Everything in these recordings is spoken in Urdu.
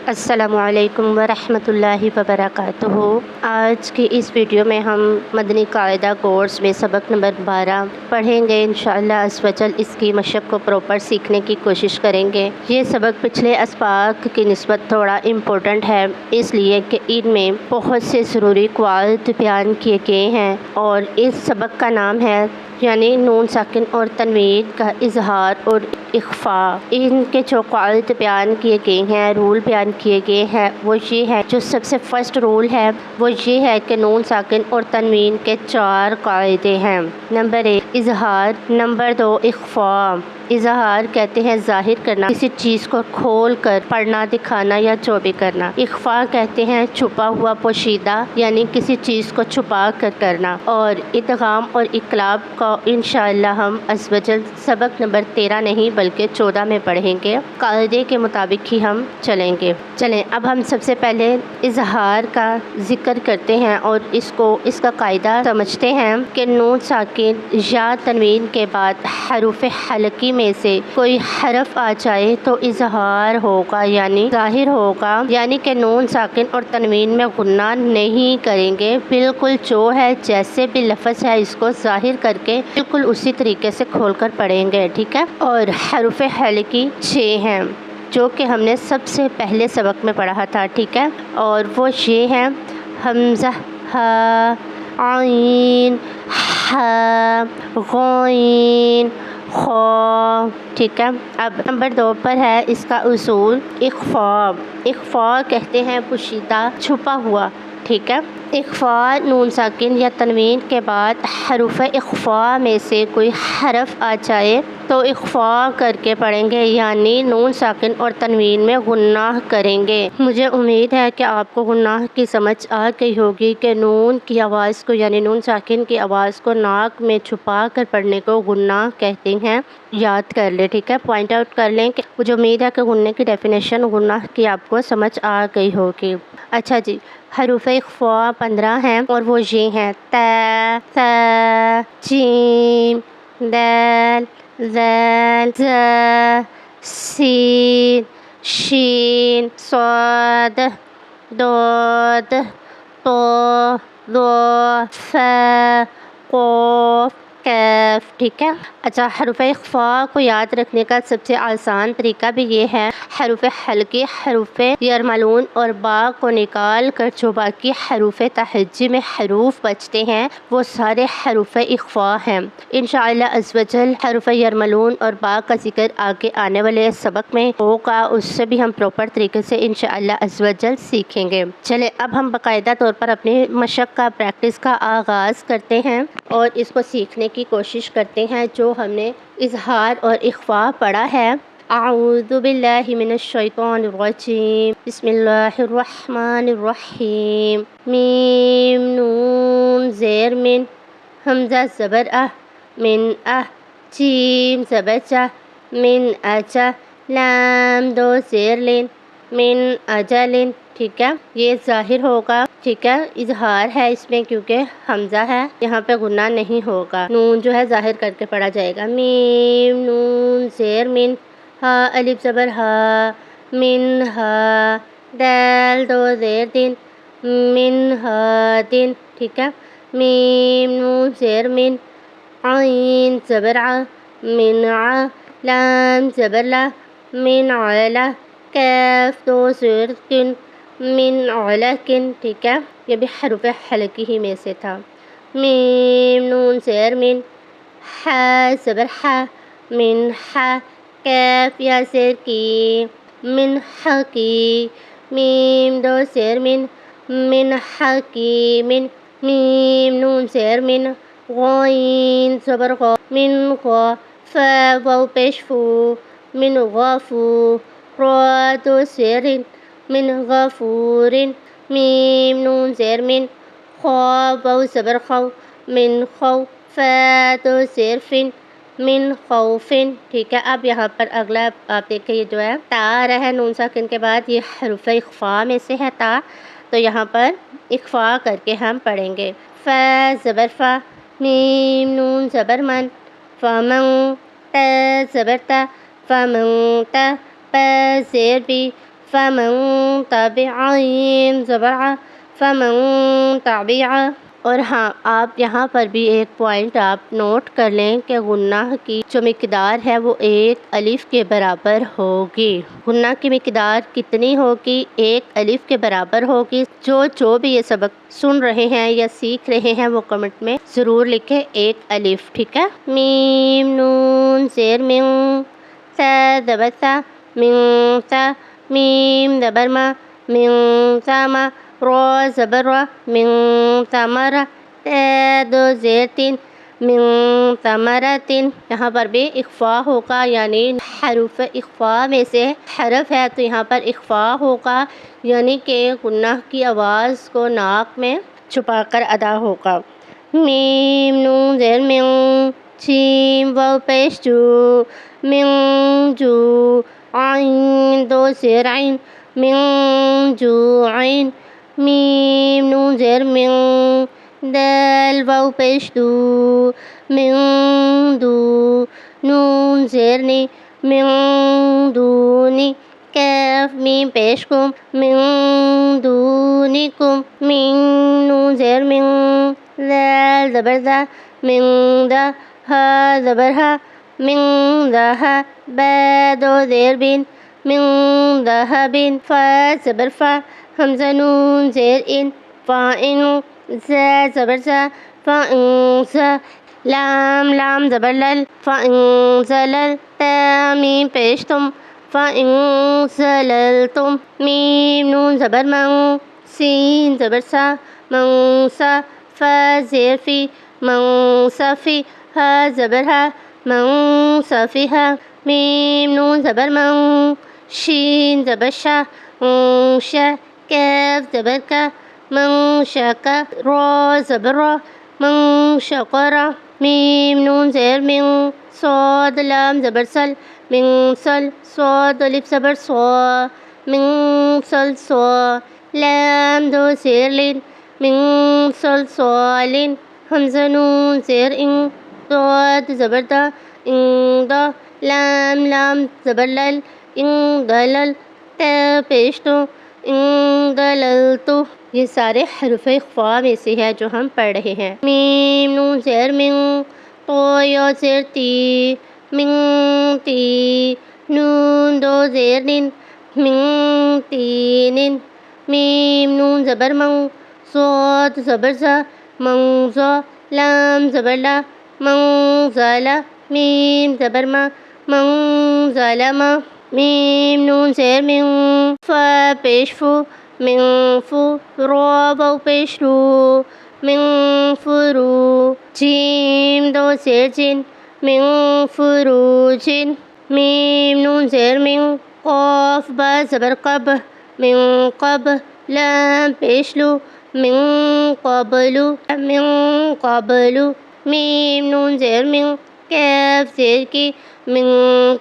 السلام علیکم ورحمۃ اللہ وبرکاتہ۔ آج کی اس ویڈیو میں ہم مدنی قاعدہ کورس میں سبق نمبر 12 پڑھیں گے۔ انشاءاللہ عز و جل اس کی مشق کو پراپر سیکھنے کی کوشش کریں گے۔ یہ سبق پچھلے اسباق کی نسبت تھوڑا امپورٹنٹ ہے، اس لیے کہ ان میں بہت سے ضروری قواعد بیان کیے گئے ہیں، اور اس سبق کا نام ہے یعنی نون ساکن اور تنوین کا اظہار اور اخفاء۔ ان کے جو قواعد بیان کیے گئے ہیں، رول بیان کیے گئے ہیں، وہ یہ ہے، جو سب سے فرسٹ رول ہے وہ یہ ہے کہ نون ساکن اور تنوین کے 4 قاعدے ہیں۔ نمبر 1 اظہار، نمبر 2 اخفاء۔ اظہار کہتے ہیں ظاہر کرنا، کسی چیز کو کھول کر پڑھنا، دکھانا یا جو بھی کرنا۔ اخفاء کہتے ہیں چھپا ہوا، پوشیدہ، یعنی کسی چیز کو چھپا کر کرنا۔ اور ادغام اور اقلاب کو انشاءاللہ ہم عز و جل سبق نمبر 13 نہیں بلکہ 14 میں پڑھیں گے۔ قاعدے کے مطابق ہی ہم چلیں گے۔ چلیں اب ہم سب سے پہلے اظہار کا ذکر کرتے ہیں اور اس کا قاعدہ سمجھتے ہیں کہ نون ساکن یا تنوین کے بعد حروف حلقی میں سے کوئی حرف آ جائے تو اظہار ہوگا، یعنی ظاہر ہوگا، یعنی کہ نون ساکن اور تنوین میں غنہ نہیں کریں گے، بالکل جو ہے جیسے بھی لفظ ہے اس کو ظاہر کر کے بالکل اسی طریقے سے کھول کر پڑھیں گے، ٹھیک ہے۔ اور حروف حلقی 6 ہیں جو کہ ہم نے سب سے پہلے سبق میں پڑھا تھا، ٹھیک ہے، اور وہ یہ ہیں حمزہ، ہا، عین، حا، غین، خا، ٹھیک ہے۔ اب نمبر 2 پر ہے اس کا اصول اخفاء۔ اخفاء کہتے ہیں پوشیدہ، چھپا ہوا، ٹھیک ہے۔ اخفاء نون ساکن یا تنوین کے بعد حروف اخفاء میں سے کوئی حرف آ جائے تو اخفاء کر کے پڑھیں گے، یعنی نون ساکن اور تنوین میں غنہ کریں گے۔ مجھے امید ہے کہ آپ کو غنہ کی سمجھ آ گئی ہوگی کہ نون کی آواز کو یعنی نون ساکن کی آواز کو ناک میں چھپا کر پڑھنے کو غنہ کہتے ہیں۔ یاد کر لیں، ٹھیک ہے، پوائنٹ آؤٹ کر لیں کہ مجھے امید ہے کہ غنہ کی ڈیفینیشن غنہ کی آپ کو سمجھ آ گئی ہوگی۔ اچھا جی، حروف اخفاء 15 ہیں اور وہ یہ ہیں ت، ث، جیم، دال، ذال، ذ، سین، شین، صاد، ضاد، طا، ظا، ثا، قاف، کاف، ٹھیک ہے۔ اچھا، حروف اخفاء کو یاد رکھنے کا سب سے آسان طریقہ بھی یہ ہے، حروف حلقی، حروف یرملون اور با کو نکال کر جو باقی حروف تہجی میں حروف بچتے ہیں وہ سارے حروف اخفاء ہیں۔ انشاءاللہ عز و جل حروف یرملون اور با کا ذکر آگے آنے والے سبق میں ہوگا، اس سے بھی ہم پراپر طریقے سے انشاءاللہ عز و جل سیکھیں گے۔ چلے اب ہم باقاعدہ طور پر اپنی مشق کا، پریکٹس کا آغاز کرتے ہیں اور اس کو سیکھنے کی کوشش کرتے ہیں جو ہم نے اظہار اور اخفاء پڑھا ہے۔ اعوذ باللہ من الشیطان الرجیم، بسم اللہ الرحمن الرحیم، میم نون زیر من، حمزہ زبر من جیم زبر چ، من اچا، لام 2 زیر لین، من اجلن، ٹھیک ہے، یہ ظاہر ہوگا، ٹھیک ہے، اظہار ہے اس میں کیونکہ حمزہ ہے، یہاں پہ غنہ نہیں ہوگا، نون جو ہے ظاہر کر کے پڑھا جائے گا۔ میم نون زیر من، ہا الف زبر ہا، من ہا، دال 2 زیر دن، من ہا دن، ٹھیک ہے۔ میم نون زیر من، عین زبر ع، من ع، لام زبر لا، من علا، کاف 2 زیر کن، من علکن، ٹھیک ہے، یہ بھی حروف حلقی ہی میں سے تھا۔ میم نون زیر من، حا زبر حا، من حا، کاف یا زیر کی، من حکی، میم 2 زیر من حکیمن، میم نون زیر من، غین زبر غا، من غا، فا واو پیش فو، من غافو، را 2 زیر من غفورن، میم نون زیر من، خا واو زبر خو، من خو، فا 2 زیر فن، من خوفن، ٹھیک ہے۔ اب یہاں پر اگلا آپ دیکھیں، یہ جو ہے تا آ رہا ہے نون ساکن کے بعد، یہ حروف اخفاء میں سے ہے تا، تو یہاں پر اخفاء کر کے ہم پڑھیں گے۔ فا زبر فا، میم نون زبر من، فمن، تا زبر تا، فمن تا، پا زیر بی، فمن تبع عین زبر ع فمن تبع۔ اور ہاں آپ یہاں پر بھی ایک پوائنٹ آپ نوٹ کر لیں کہ غنہ کی جو مقدار ہے وہ ایک الف کے برابر ہوگی۔ غنہ کی مقدار کتنی ہوگی؟ ایک الف کے برابر ہوگی۔ جو بھی یہ سبق سن رہے ہیں یا سیکھ رہے ہیں وہ کمنٹ میں ضرور لکھیں ایک الف، ٹھیک ہے؟ میم نون زیر من سا زبر سا من سا میم زبر ما من سما را زبر را من ثمرہ دو زیر تین من ثمرتن۔ یہاں پر بھی اخفا ہوگا، یعنی حروف اخفا میں سے حرف ہے تو یہاں پر اخفا ہوگا، یعنی کہ غنہ کی آواز کو ناک میں چھپا کر ادا ہوگا۔ میم نون زیر من جیم واو پیش جو من جو عین دو زیر عین من جو عین میم نون زیر من دال واو پیش دو من دو نون زیر نی من دونی کاف میم پیش کم من دونکم من نون زیر من دال زبر دا من دا ہا زبر ہا من دہا با دو زیر بن من دہبن فا زبر فا حمزہ نون زیر ان فائن زا زبر زا فائن زا لام لام زبر لل فائن زلل تا میم پیش تم فائن زللتم میم نون زبر من سین زبر سا من سا فا زیر فی من صفی ہا زبر ہا من صفیہا میم نون زبر من شین زبر شا من شا کاف زبر کا من شکا را زبر را من شکرا میم نون زیر من صاد لام زبر سل من سل صاد الف زبر صا من سل صا لام دو زیر لن من سل صالن حمزہ نون زیر ان ضاد زبر دا ان دا لام لام زبر لل ان دلل تا پیش تو ان دللتو۔ یہ سارے حروف اخفا میں سے ہے جو ہم پڑھ رہے ہیں۔ میم نون زیر من تو یا زیر تی من تی نون دو زیر نن من تینن میم نون زبر من صاد زبر زا من زا لام زبر لا من زالا میم زبر ما من ظلما میم نون زیر من فا پیش فو من فو را واو پیش رو من فرو جیم دو زیر جن من فروجن میم نون زیر من قاف با زبر قب من قب لام پیش لو من قبلو من قبلو میم نون زیر من کاف زیر کی من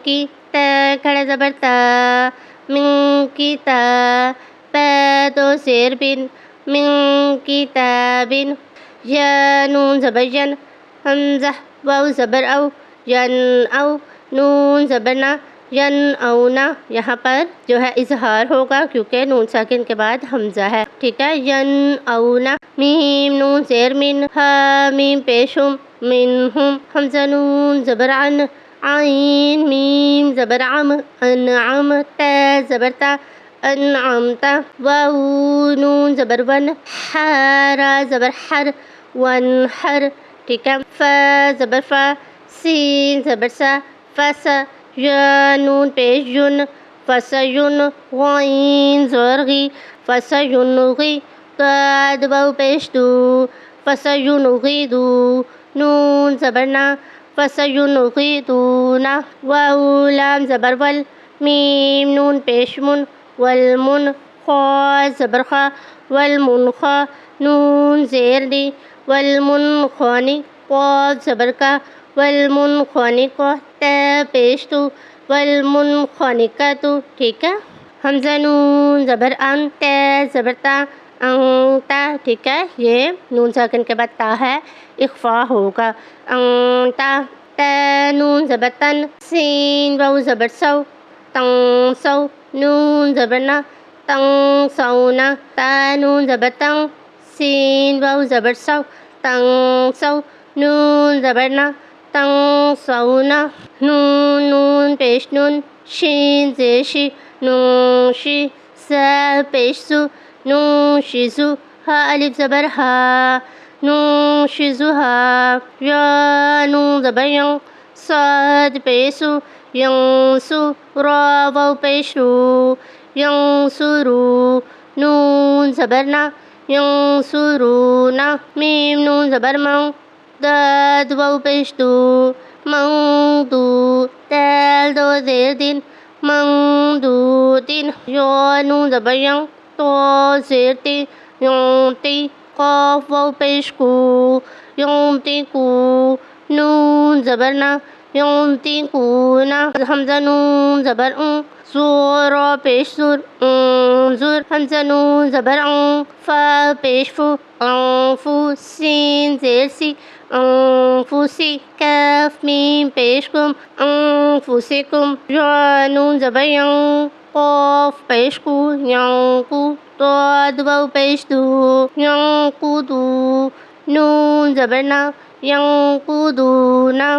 کی تا کھڑا زبر تا من کی تا با دو زیر بن من کتابن یا نون زبر ین حمزہ واو زبر او ین او نون زبر نا ین اونا۔ یہاں پر جو ہے اظہار ہوگا کیونکہ نون ساکن کے بعد حمزہ ہے، ٹھیک ہے؟ ین اونا میم نون زیر من ہا میم پیشم منہم حمزہ نون زبر عن عین میم زبر عم انعم تا زبر تا انعمتا واو نون زبر ون حارا زبر حر ونحر، ٹھیک ہے؟ فا زبر فا سین زبر سا فسا یا نون پیش یون فسیون غین زرغی فسینغی ضاد واو پیش دو فسینغیدو نون زبر نا فسینغیدونا واو لام زبر ول میم نون پیش من والمن خا زبر خا والمنخا نون زیر دی والمنخانی قاف زبر کا والمنخنقہ تا پیش تو والمنخنقۃ، ٹھیک ہے؟ حمزہ نون زبر ان تا زبر تا انتا، ٹھیک ہے؟ یہ نون ساکن کے بعد تا ہے، اخفا ہوگا انتا تا نون زبر تن سین واو زبر سو تن سو نون زبر نا تن سونا تا نون زبر تن سین واو زبر سو تن سو نون زبر نا تن سونا نون نون پیش نون شین زیر شی نون شی سا پیش سو نون شی زو ہا الف زبر ہا نون شی زو ہا یا نون زبر یوں صاد پیش سو یوں سو را واو پیش رو یوں سو رو نون زبر نا یوں سو رو نا میم نون زبر موں داد واو پیش دو موں دو دال دو زیر دین موں دو دین یا نون زبر یوں تو زیر تی یوں تی قاف واو پیش کو یوں تی کو نون زبر نا یوں تی کو نا حمزہ نون زبر اون زور را پیش زور زور حمزہ نون زبر اون فا پیش فو فو سین زیر سی انفوسی کاف میم پیش کم انفوسکم یا نون زبر یوں قاف پیش کو یوں کو ضاد واو پیش دو یوں کو دو نون زبر نا یوں کو دو نا